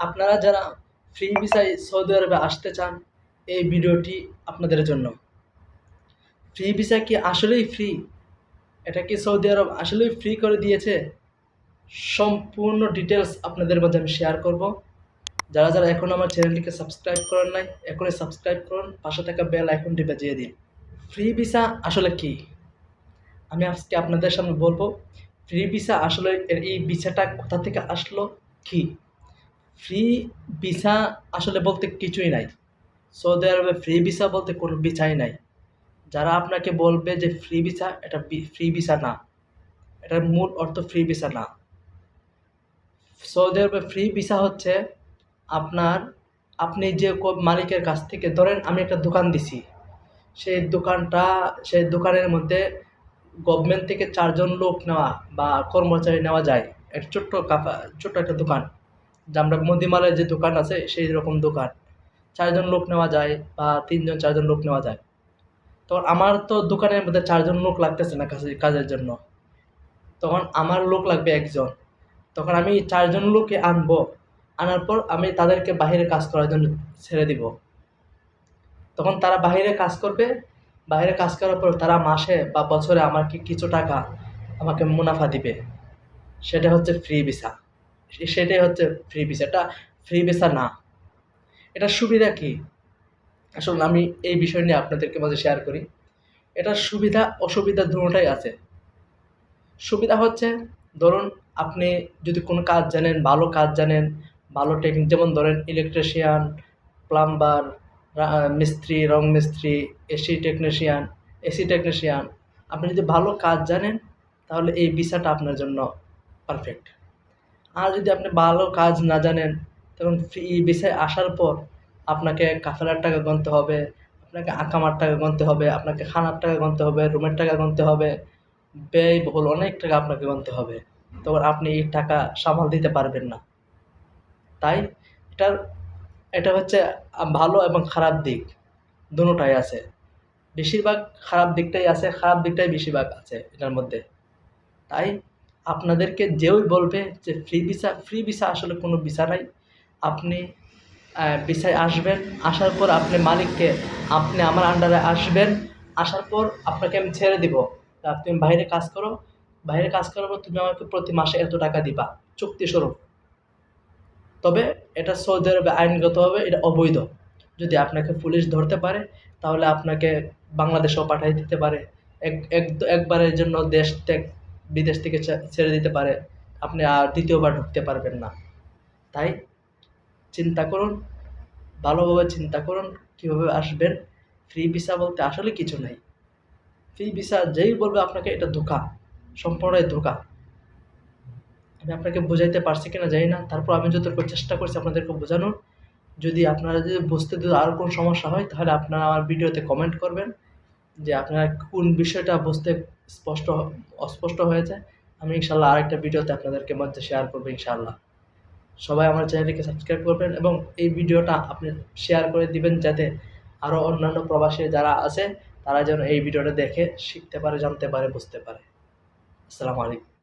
আপনারা যারা ফ্রি ভিসায় সৌদি আরবে আসতে চান, এই ভিডিওটি আপনাদের জন্য। ফ্রি ভিসা কি আসলেই ফ্রি? এটা কি সৌদি আরব আসলেই ফ্রি করে দিয়েছে? সম্পূর্ণ ডিটেলস আপনাদের মাঝে আমি শেয়ার করব। যারা যারা এখনও আমার চ্যানেলটিকে সাবস্ক্রাইব করেন নাই, এখনই সাবস্ক্রাইব করুন, পাশে থাকা বেল আইকনটি বাজিয়ে দিন। ফ্রি ভিসা আসলে কি? আমি আজকে আপনাদের সামনে বলবো ফ্রি ভিসা আসলে এই ভিসাটা কোথা থেকে আসলো, কি ফ্রি ভিসা আসলে বলতে কিছুই নাই। সৌদি আরবে ফ্রি ভিসা বলতে কোনো ভিসাই নাই। যারা আপনাকে বলবে যে ফ্রি ভিসা, এটা ফ্রি ভিসা না, এটার মূল অর্থ ফ্রি ভিসা না। সৌদি আরবে ফ্রি ভিসা হচ্ছে আপনার, আপনি যে মালিকের কাছ থেকে, ধরেন আমি একটা দোকান দিছি, সেই দোকানের মধ্যে গভর্নমেন্ট থেকে 4 জন লোক নেওয়া বা কর্মচারী নেওয়া যায়। একটা ছোট্ট একটা দোকান, যে আমরা মুদিমালের যে দোকান আছে সেই রকম দোকান, 4 জন লোক নেওয়া যায় বা 3 জন 4 জন লোক নেওয়া যায়। তখন আমার তো দোকানের মধ্যে 4 জন লোক লাগতেছে না কাজের জন্য, তখন আমার লোক লাগবে একজন। তখন আমি 4 জন লোককে আনবো, আনার পর আমি তাদেরকে বাহিরে কাজ করার জন্য ছেড়ে দিব। তখন তারা বাহিরে কাজ করবে, বাহিরে কাজ করার পর তারা মাসে বা বছরে আমাকে কিছু টাকা আমাকে মুনাফা দিবে। সেটা হচ্ছে ফ্রি ভিসা। সেটাই হচ্ছে ফ্রি ভিসা। এটা ফ্রি ভিসা না। এটার সুবিধা কি? আসলে আমি এই বিষয় নিয়ে আপনাদেরকে মাঝে শেয়ার করি। এটার সুবিধা অসুবিধা দুটোটাই আছে। সুবিধা হচ্ছে, ধরুন আপনি যদি কোনো কাজ জানেন, ভালো কাজ জানেন, ভালো টেকনিক, যেমন ধরেন ইলেকট্রিশিয়ান, প্লাম্বার, মিস্ত্রি, রং মিস্ত্রি, এসি টেকনিশিয়ান, আপনি যদি ভালো কাজ জানেন তাহলে এই ভিসাটা আপনার জন্য পারফেক্ট। আর যদি আপনি ভালো কাজ না জানেন, তখন ফ্রি ভিসায় আসার পর আপনাকে কাফেলার টাকা গুনতে হবে, আপনাকে আকামার টাকা গুনতে হবে, আপনাকে খানার টাকা গুনতে হবে, রুমের টাকা গুনতে হবে, ব্যয়বহুল অনেক টাকা আপনাকে গুনতে হবে। তখন আপনি এই টাকা সামাল দিতে পারবেন না। তাই এটার এটা হচ্ছে ভালো এবং খারাপ দিক দুটোটাই আছে। বেশিরভাগ খারাপ দিকটাই আছে, খারাপ দিকটাই বেশিরভাগ আছে এটার মধ্যে। তাই আপনাদেরকে যেই বলবে যে ফ্রি ভিসা আসলে কোনো ভিসা নাই। আপনি ভিসায় আসবেন, আসার পর আপনি মালিককে, আপনি আমার আন্ডারে আসবেন, আসার পর আপনাকে আমি ছেড়ে দিব, তুমি বাইরে কাজ করো, বাইরে কাজ করার পর তুমি আমাকে প্রতি মাসে এত টাকা দিবা চুক্তিস্বরূপ। তবে এটা সৌদি আরবে আইনগতভাবে এটা অবৈধ। যদি আপনাকে পুলিশ ধরতে পারে তাহলে আপনাকে বাংলাদেশেও পাঠিয়ে দিতে পারে। একবারের জন্য বিদেশ থেকে ছেড়ে দিতে পারে। আপনি আর দ্বিতীয়বার ঢুকতে পারবেন না। তাই চিন্তা করুন, ভালোভাবে চিন্তা করুন কীভাবে আসবেন। ফ্রি ভিসা বলতে আসলে কিছু নাই। ফ্রি ভিসা যেই বলবে আপনাকে এটা ধোঁকা, সম্পূর্ণই ধোঁকা। আমি আপনাকে বোঝাইতে পারছি কিনা জানি না, তারপর আমি যতটুকু চেষ্টা করছি আপনাদেরকে বোঝানোর। যদি আপনারা যদি বুঝতে আরও কোনো সমস্যা হয় তাহলে আপনারা আমার ভিডিওতে কমেন্ট করবেন যে আপনারা কোন বিষয়টা বুঝতে অস্পষ্ট হয়েছে। আমি ইনশাআল্লাহ আরেকটা ভিডিওতে আপনাদেরকে মধ্যে শেয়ার করবো ইনশাআল্লাহ। সবাই আমার চ্যানেলটিকে সাবস্ক্রাইব করবেন এবং এই ভিডিওটা আপনি শেয়ার করে দিবেন, যাতে আরও অন্যান্য প্রবাসী যারা আছে তারা যেন এই ভিডিওটা দেখে শিখতে পারে, জানতে পারে, বুঝতে পারে। আসসালামু আলাইকুম।